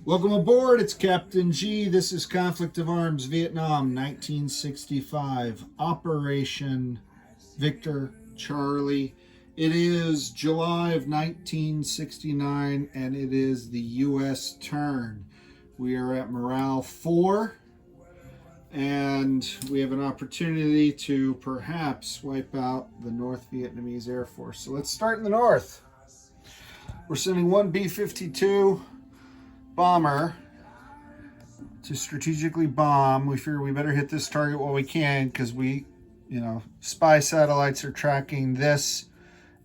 Welcome aboard, it's Captain G. This is Conflict of Arms, Vietnam, 1965. Operation Victor Charlie. It is July of 1969, and it is the U.S. turn. We are at Morale 4, and we have an opportunity to perhaps wipe out the North Vietnamese Air Force. So let's start in the north. We're sending one B-52 bomber to strategically bomb. We figure we better hit this target while we can because spy satellites are tracking this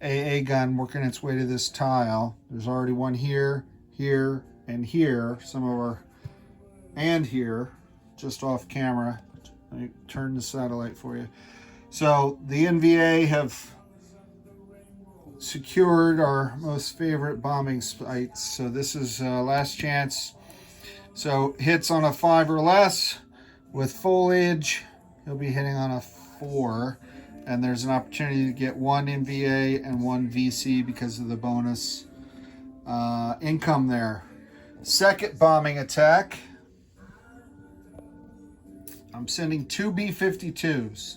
AA gun working its way to this tile. There's already one here, here, and here. And here, just off camera. Let me turn the satellite for you. So the NVA have secured our most favorite bombing sites. So this is last chance. So hits on a 5 or less with foliage, he'll be hitting on a 4, and there's an opportunity to get one NVA and one VC because of the bonus income there. Second bombing attack, I'm sending 2 B-52s,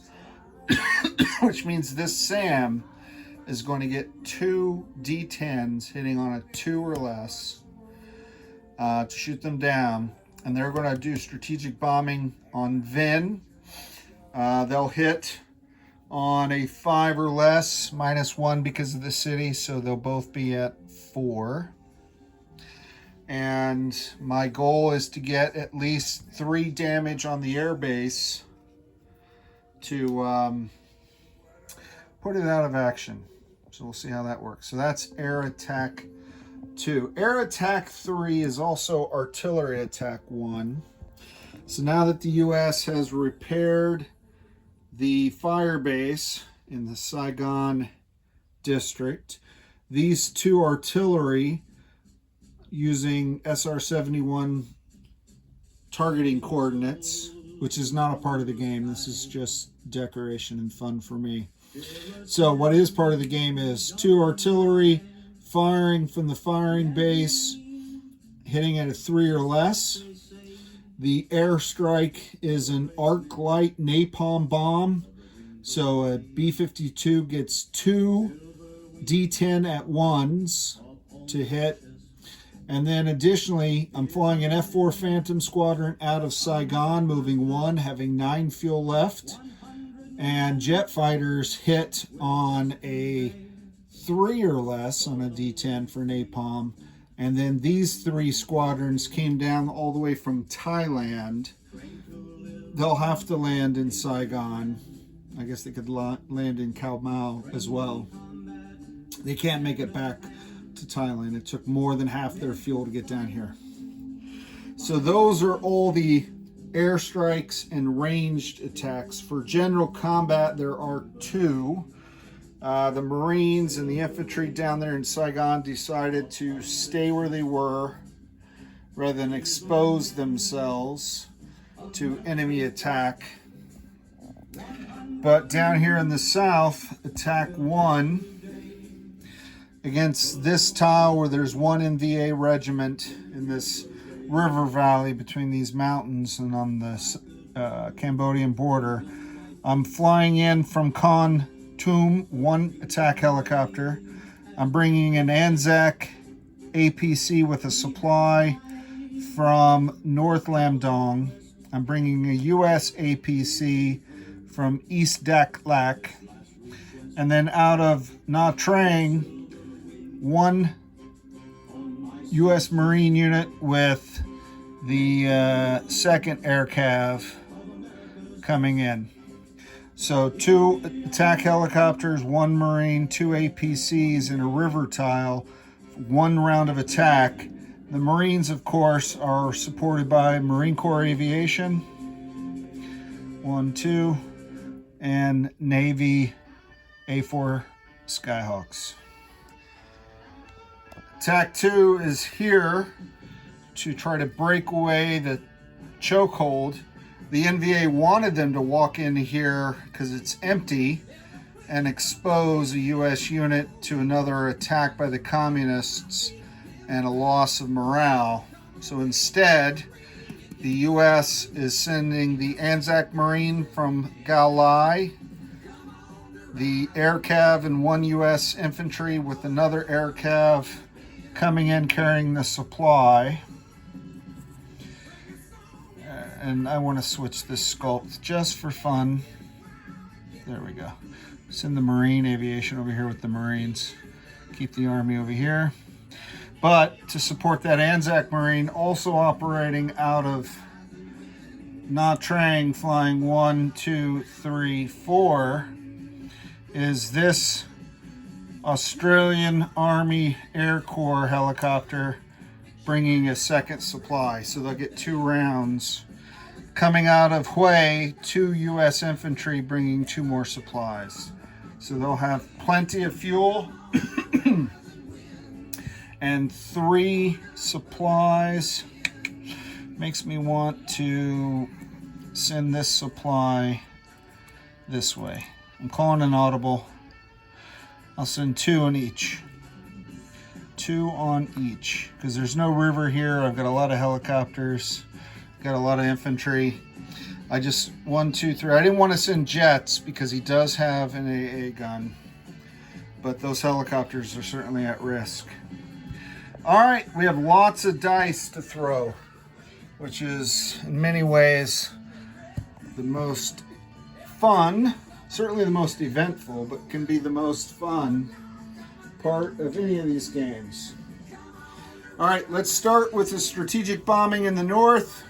which means this SAM is going to get 2 D-10s hitting on a 2 or less to shoot them down. And they're going to do strategic bombing on Vin. They'll hit on a 5 or less, -1 because of the city, so they'll both be at 4. And my goal is to get at least 3 damage on the airbase to put it out of action. So we'll see how that works. So that's Air Attack 2. Air Attack 3 is also Artillery Attack 1. So now that the U.S. has repaired the fire base in the Saigon district, these 2 artillery using SR-71 targeting coordinates, which is not a part of the game. This is just decoration and fun for me. So what is part of the game is 2 artillery firing from the firing base, hitting at a 3 or less. The airstrike is an arc light napalm bomb. So a B-52 gets 2 D-10 at ones to hit. And then additionally, I'm flying an F-4 Phantom Squadron out of Saigon, moving 1, having 9 fuel left. And jet fighters hit on a 3 or less on a D-10 for napalm. And then these 3 squadrons came down all the way from Thailand. They'll have to land in Saigon. I guess they could land in Khao Mau as well. They can't make it back to Thailand. It took more than half their fuel to get down here. So those are all the airstrikes and ranged attacks. For general combat, there are 2. The Marines and the infantry down there in Saigon decided to stay where they were rather than expose themselves to enemy attack. But down here in the south, attack 1 against this tile where there's 1 NVA regiment in this river valley between these mountains and on the Cambodian border. I'm flying in from Kon Tum, 1 attack helicopter. I'm bringing an Anzac APC with a supply from North Lam Dong. I'm bringing a US APC from East Dak Lak. And then out of Nha Trang, 1 U.S. Marine unit with the 2nd Air Cav coming in. So 2 attack helicopters, 1 Marine, 2 APCs in a river tile, 1 round of attack. The Marines, of course, are supported by Marine Corps Aviation, 1, 2, and Navy A4 Skyhawks. Attack 2 is here to try to break away the chokehold. The NVA wanted them to walk in here because it's empty and expose a U.S. unit to another attack by the communists and a loss of morale. So instead, the U.S. is sending the Anzac Marine from Galai, the air cav and 1 U.S. infantry with another air cav coming in carrying the supply. And I want to switch this sculpt just for fun. There we go. Send the Marine aviation over here with the Marines. Keep the Army over here. But to support that Anzac Marine, also operating out of Nha Trang, flying 1, 2, 3, 4, is this Australian Army Air Corps helicopter bringing a second supply. So they'll get 2 rounds. Coming out of Hue, 2 U.S. infantry bringing 2 more supplies. So they'll have plenty of fuel and 3 supplies. Makes me want to send this supply this way. I'm calling an audible. I'll send 2 on each. 2 on each, because there's no river here. I've got a lot of helicopters. Got a lot of infantry. I just 1, 2, 3. I didn't want to send jets because he does have an AA gun, but those helicopters are certainly at risk. All right, we have lots of dice to throw, which is in many ways the most fun, certainly the most eventful, but can be the most fun part of any of these games. All right, let's start with the strategic bombing in the north.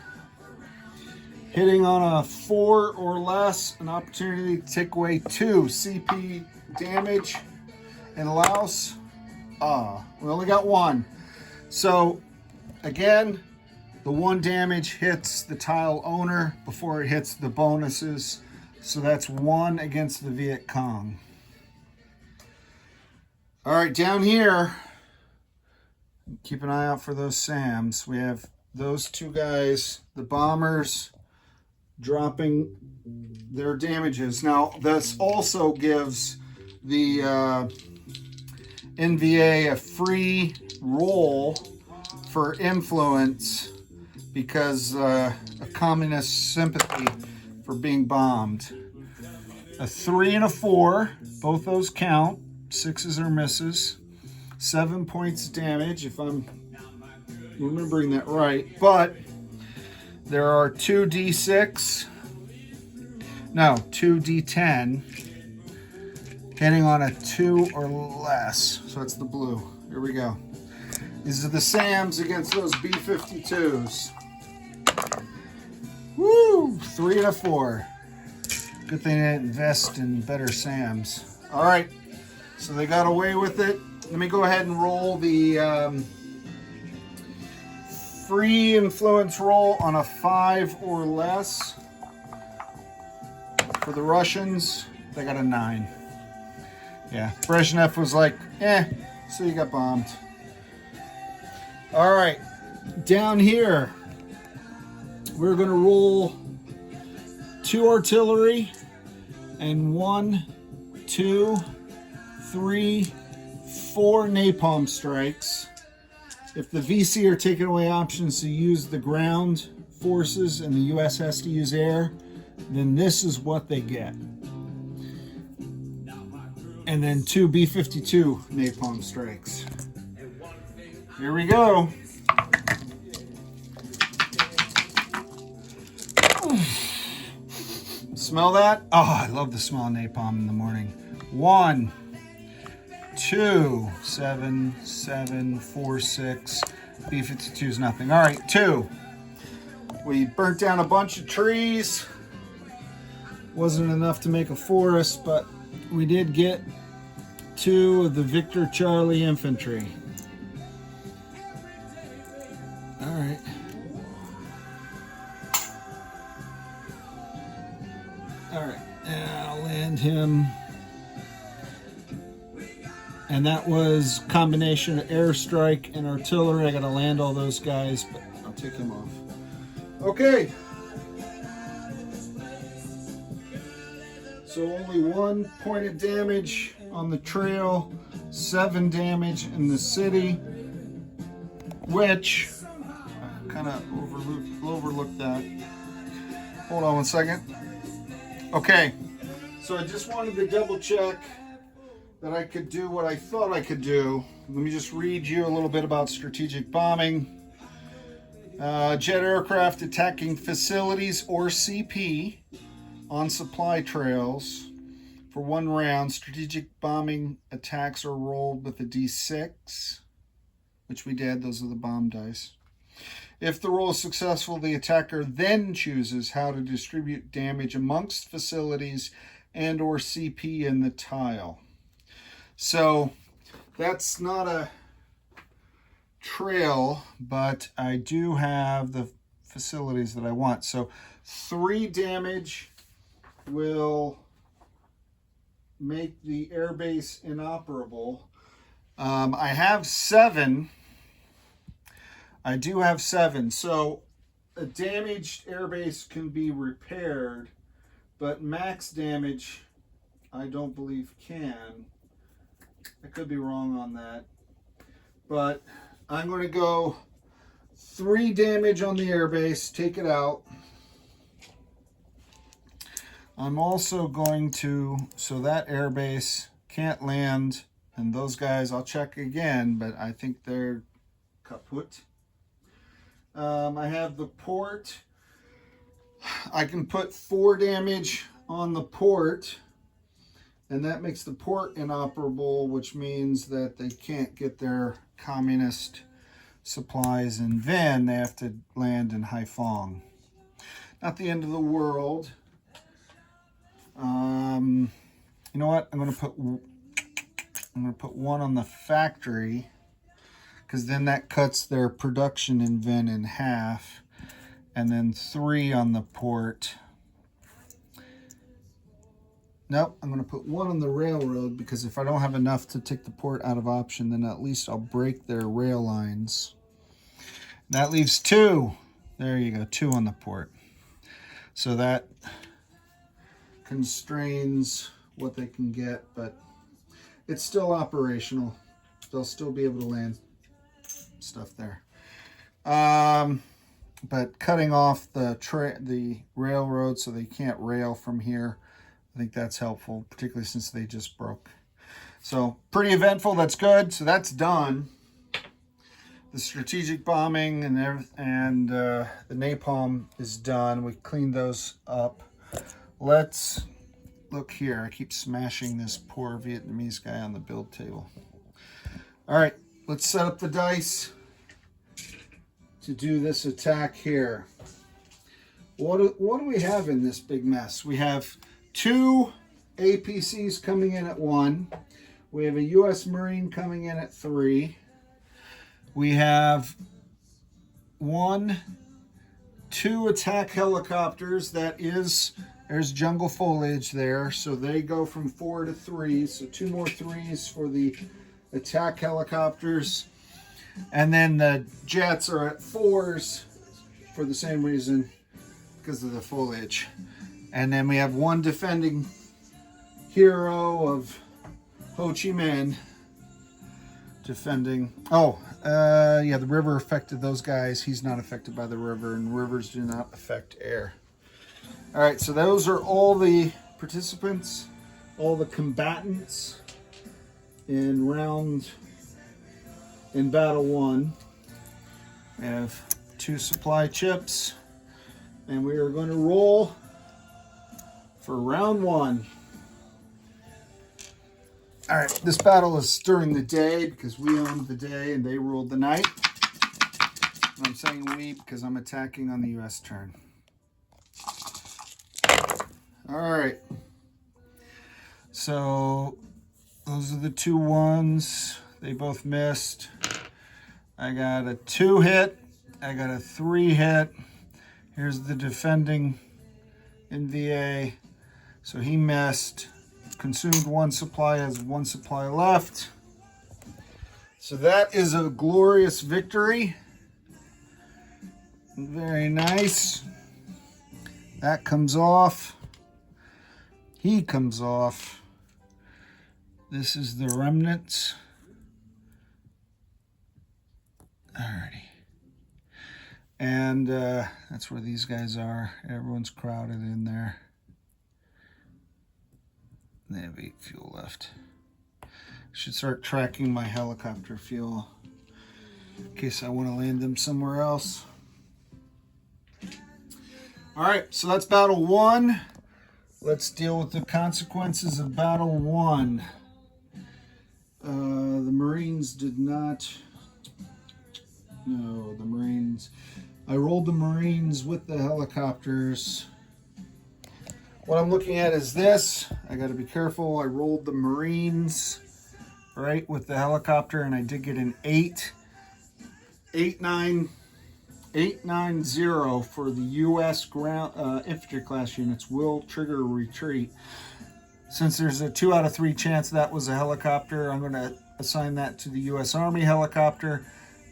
Hitting on a 4 or less, an opportunity to take away 2 CP damage in Laos. We only got 1. So again, the 1 damage hits the tile owner before it hits the bonuses. So that's 1 against the Viet Cong. All right, down here, keep an eye out for those SAMs. We have those 2 guys, the bombers, dropping their damages. Now, this also gives the NVA a free roll for influence because of communist sympathy for being bombed. A 3 and a 4, both those count. 6s are misses. 7 points damage, if I'm remembering that right. But there are 2 D6, no, 2 D10, hitting on a 2 or less. So that's the blue. Here we go. These are the SAMs against those B-52s. Woo! 3 and a 4. Good thing I didn't invest in better SAMs. All right, so they got away with it. Let me go ahead and roll the free influence roll on a 5 or less. For the Russians, they got a 9. Yeah, Brezhnev was like, so you got bombed. All right, down here, we're gonna roll 2 artillery and 1, 2, 3, 4 napalm strikes. If the VC are taking away options to use the ground forces and the US has to use air, then this is what they get. And then 2 B-52 napalm strikes. Here we go. Smell that? Oh, I love the smell of napalm in the morning. 1, 2, 7, 7, 4, 6. B-52 is nothing. All right, 2. We burnt down a bunch of trees. Wasn't enough to make a forest, but we did get 2 of the Victor Charlie infantry. All right. All right, and I'll land him. And that was combination of airstrike and artillery. I gotta land all those guys, but I'll take him off. Okay. So only 1 point of damage on the trail, 7 damage in the city, which kind of overlooked that. Hold on one second. Okay, so I just wanted to double check that I could do what I thought I could do. Let me just read you a little bit about strategic bombing. Jet aircraft attacking facilities or CP on supply trails. For 1 round, strategic bombing attacks are rolled with a D6, which we did. Those are the bomb dice. If the roll is successful, the attacker then chooses how to distribute damage amongst facilities and or CP in the tile. So that's not a trail, but I do have the facilities that I want. So 3 damage will make the airbase inoperable. I have 7. I do have 7. So a damaged airbase can be repaired, but max damage I don't believe can. I could be wrong on that. But I'm going to go 3 damage on the airbase, take it out. I'm also going to, so that airbase can't land, and those guys, I'll check again, but I think they're kaput. I have the port. I can put 4 damage on the port, and that makes the port inoperable, which means that they can't get their communist supplies in Vinh. They have to land in Haiphong. Not the end of the world. You know what? I'm going to put 1 on the factory, because then that cuts their production in Vinh in half, and then 3 on the port. Nope, I'm going to put 1 on the railroad, because if I don't have enough to take the port out of option, then at least I'll break their rail lines. That leaves 2. There you go, 2 on the port. So that constrains what they can get, but it's still operational. They'll still be able to land stuff there. But cutting off the railroad so they can't rail from here, I think that's helpful, particularly since they just broke. So pretty eventful. That's good. So that's done. The strategic bombing and the napalm is done. We cleaned those up. Let's look here. I keep smashing this poor Vietnamese guy on the build table. All right, let's set up the dice to do this attack here. What do we have in this big mess? We have 2 APCs coming in at 1. We have a US Marine coming in at 3. We have 2 attack helicopters. There's jungle foliage there, so they go from 4 to 3. So 2 more 3s for the attack helicopters. And then the jets are at 4s for the same reason, because of the foliage. And then we have 1 defending hero of Ho Chi Minh defending. Yeah, the river affected those guys. He's not affected by the river, and rivers do not affect air. All right, so those are all the participants, all the combatants in battle 1. We have 2 supply chips, and we are going to roll for round 1. All right, this battle is during the day because we owned the day and they ruled the night. And I'm saying we because I'm attacking on the U.S. turn. All right. So those are the 2 1s. They both missed. I got a 2 hit. I got a 3 hit. Here's the defending in VA. So he missed. Consumed 1 supply, has 1 supply left. So that is a glorious victory. Very nice. That comes off. He comes off. This is the remnants. Alrighty. And that's where these guys are. Everyone's crowded in there. They have 8 fuel left. Should start tracking my helicopter fuel in case I want to land them somewhere else. All right, so that's battle 1. Let's deal with the consequences of battle 1. The Marines did not... No, the Marines... I rolled the Marines with the helicopters. What I'm looking at is this. I got to be careful. I rolled the Marines, right, with the helicopter, and I did get an 890 for the US ground infantry class units will trigger a retreat. Since there's a 2 out of 3 chance that was a helicopter, I'm going to assign that to the US Army helicopter.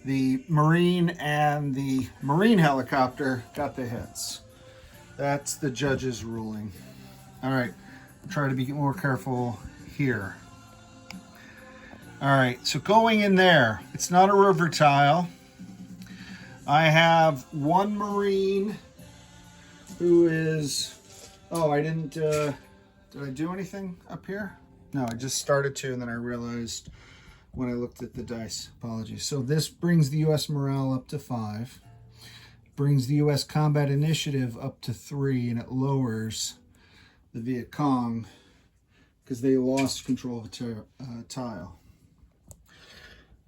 The Marine and the Marine helicopter got the hits. That's the judge's ruling. All right, try to be more careful here. All right, so going in there, it's not a river tile. I have 1 Marine who is, oh, I didn't, did I do anything up here? No, I just started to, and then I realized when I looked at the dice. Apologies. So this brings the U.S. morale up to 5. Brings the U.S. combat initiative up to 3, and it lowers the Viet Cong because they lost control of a tile.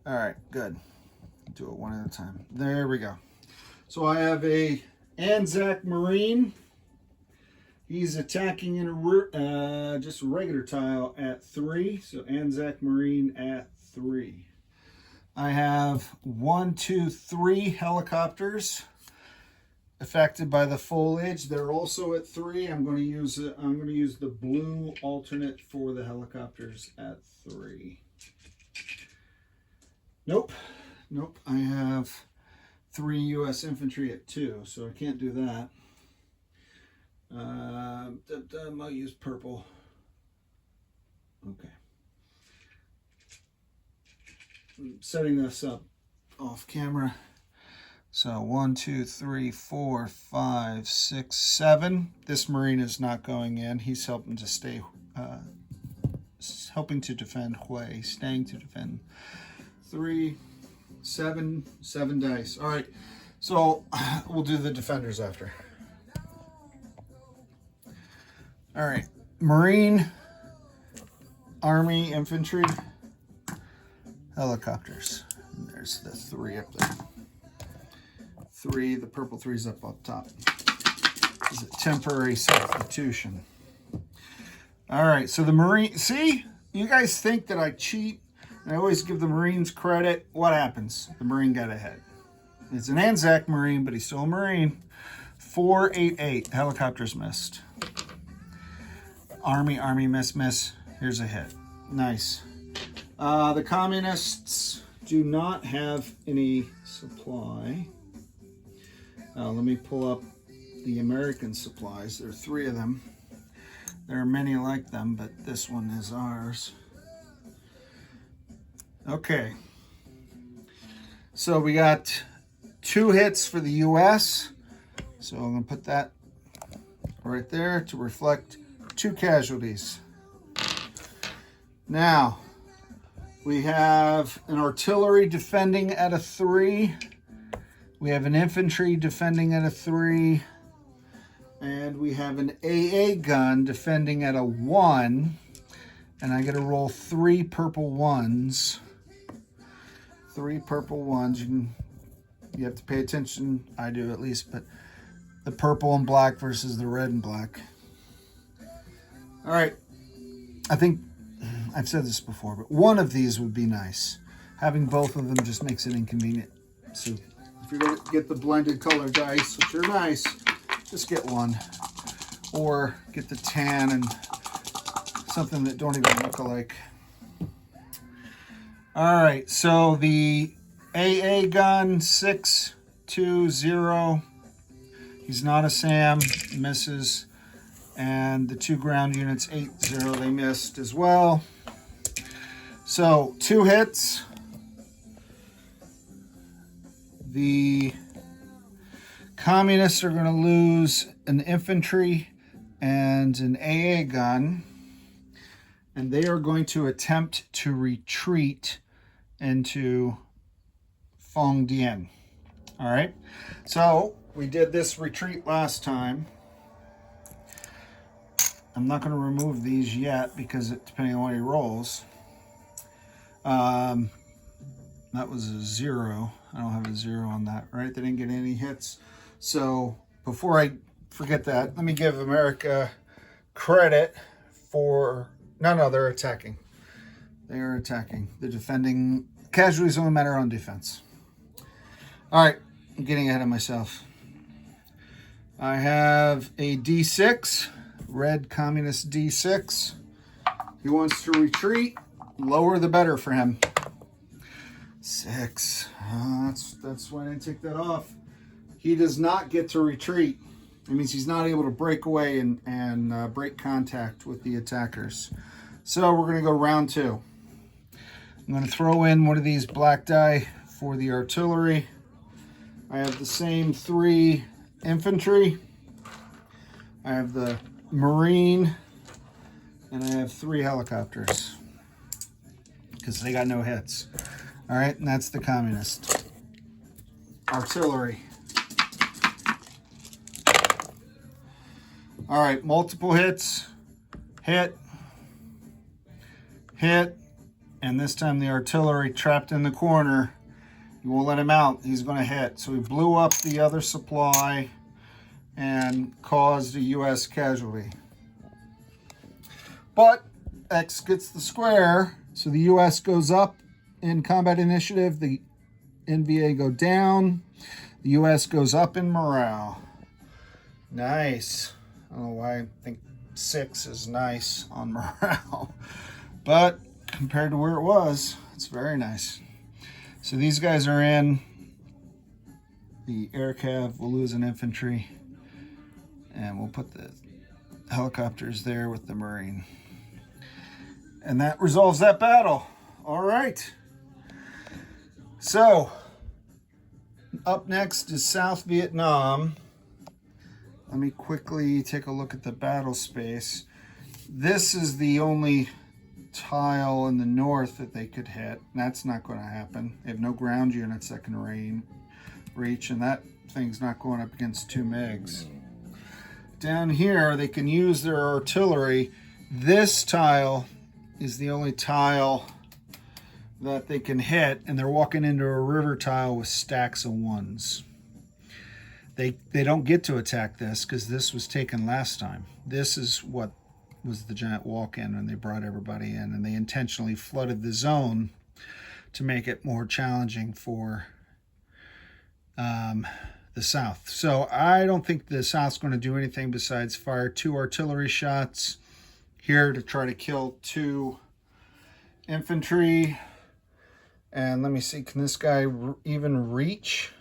All right, good. Do it one at a time. There we go. So I have a Anzac Marine. He's attacking in a just a regular tile at 3. So Anzac Marine at 3. I have 1, 2, 3 helicopters affected by the foliage. They're also at 3. I'm going to use the blue alternate for the helicopters at 3. Nope. I have 3 U.S. infantry at 2, so I can't do that. I'll use purple. Okay. I'm setting this up off camera. So 1, 2, 3, 4, 5, 6, 7. This Marine is not going in. He's helping to stay, helping to defend Hue, staying to defend 3, 7 dice. All right, so we'll do the defenders after. All right, Marine, Army, Infantry, helicopters. And there's the 3 up there. 3, the purple 3's up top. This is a temporary substitution. All right, so the Marine, see, you guys think that I cheat. I always give the Marines credit. What happens? The Marine got ahead. It's an Anzac Marine, but he's still a Marine. 4, 8, 8. Helicopters missed. Army, miss. Here's a hit. Nice. The Communists do not have any supply. Let me pull up the American supplies. There are 3 of them. There are many like them, but this one is ours. Okay. So we got 2 hits for the U.S. So I'm going to put that right there to reflect 2 casualties. Now, we have an artillery defending at a 3. We have an infantry defending at a 3. And we have an AA gun defending at a 1. And I got to roll 3 purple 1s. 3 purple 1s. You have to pay attention. I do at least. But the purple and black versus the red and black. All right. I think I've said this before, but one of these would be nice. Having both of them just makes it inconvenient. So if you're going to get the blended color dice, which are nice, just get one. Or get the tan and something that don't even look alike. All right, so the AA gun, 620. He's not a SAM, misses. And the 2 ground units, 80, they missed as well. So 2 hits. The Communists are going to lose an infantry and an AA gun, and they are going to attempt to retreat into Phong Dien. All right, so we did this retreat last time. I'm not going to remove these yet because depending on what he rolls. That was a 0. I don't have a 0 on that, right? They didn't get any hits. So before I forget that, let me give America credit for... No, they're attacking. They are attacking. They're defending. Casualties only matter on defense. All right, I'm getting ahead of myself. I have a D6, red communist D6. He wants to retreat. Lower the better for him. 6. That's why I didn't take that off. He does not get to retreat. It means he's not able to break away and break contact with the attackers. So we're going to go round 2. I'm going to throw in one of these black die for the artillery. I have the same 3 infantry. I have the Marine. And I have 3 helicopters. Because they got no hits. All right, and that's the communist. Artillery. All right, multiple hits. Hit. Hit. And this time the artillery trapped in the corner. You won't let him out. He's going to hit. So he blew up the other supply and caused a U.S. casualty. But X gets the square. So the U.S. goes up in combat initiative. The NVA go down. The U.S. goes up in morale. Nice. I don't know why I think 6 is nice on morale. But compared to where it was, it's very nice. So these guys are in. The air cav will lose an infantry. And we'll put the helicopters there with the Marine. And that resolves that battle. All right. So, up next is South Vietnam. Let me quickly take a look at the battle space. This is the only tile in the north that they could hit. That's not going to happen. They have no ground units that can reach, and that thing's not going up against 2 MiGs. Down here, they can use their artillery. This tile is the only tile that they can hit, and they're walking into a river tile with stacks of 1s. They don't get to attack this because this was taken last time. This is what was the giant walk-in when they brought everybody in, and they intentionally flooded the zone to make it more challenging for the South. So I don't think the South's going to do anything besides fire 2 artillery shots here to try to kill 2 infantry. And let me see, can this guy even reach?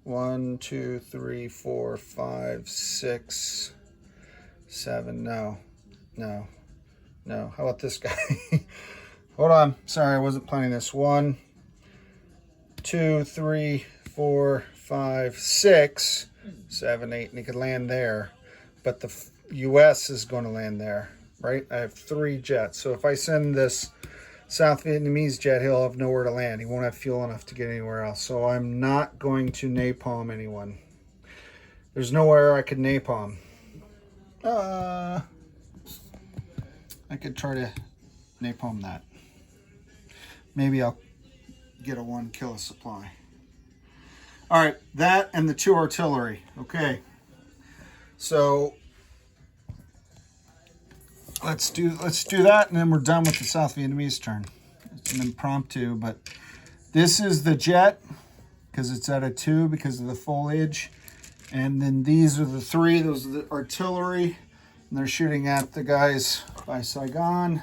1, 2, 3, 4, 5, 6, 7. No. How about this guy? Hold on. Sorry, I wasn't planning this. 1, 2, 3, 4, 5, 6, 7, 8. And he could land there. But the U.S. is going to land there, right? I have 3 jets. So if I send this South Vietnamese jet, he'll have nowhere to land. He won't have fuel enough to get anywhere else. So I'm not going to napalm anyone. There's nowhere I could napalm. I could try to napalm that. Maybe I'll get a 1 kill supply. All right, that and the 2 artillery. Okay, so let's do that, and then we're done with the South Vietnamese turn. It's an impromptu, but this is the jet because it's at a 2 because of the foliage, and then these are the 3. Those are the artillery, and they're shooting at the guys by Saigon.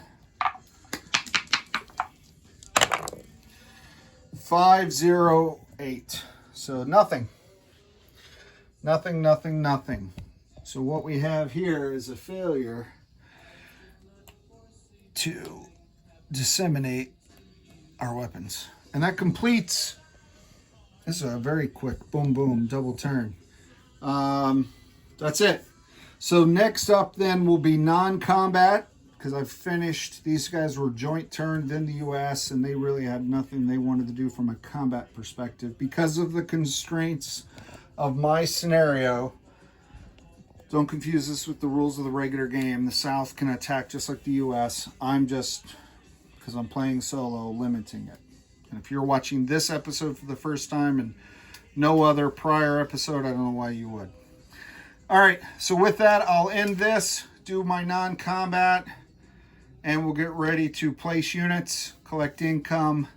508. So nothing. So what we have here is a failure to disseminate our weapons. And that completes This is a very quick boom, boom, double turn. That's it. So next up then will be non-combat, because I've finished. These guys were joint turned in the US, and they really had nothing they wanted to do from a combat perspective. Because of the constraints of my scenario, don't confuse this with the rules of the regular game. The South can attack just like the US. I'm just, because I'm playing solo, limiting it. And if you're watching this episode for the first time and no other prior episode, I don't know why you would. All right, so with that, I'll end this, do my non-combat, and we'll get ready to place units, collect income,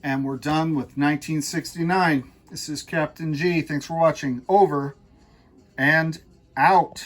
and we're done with 1969. This is Captain G. Thanks for watching. Over and out.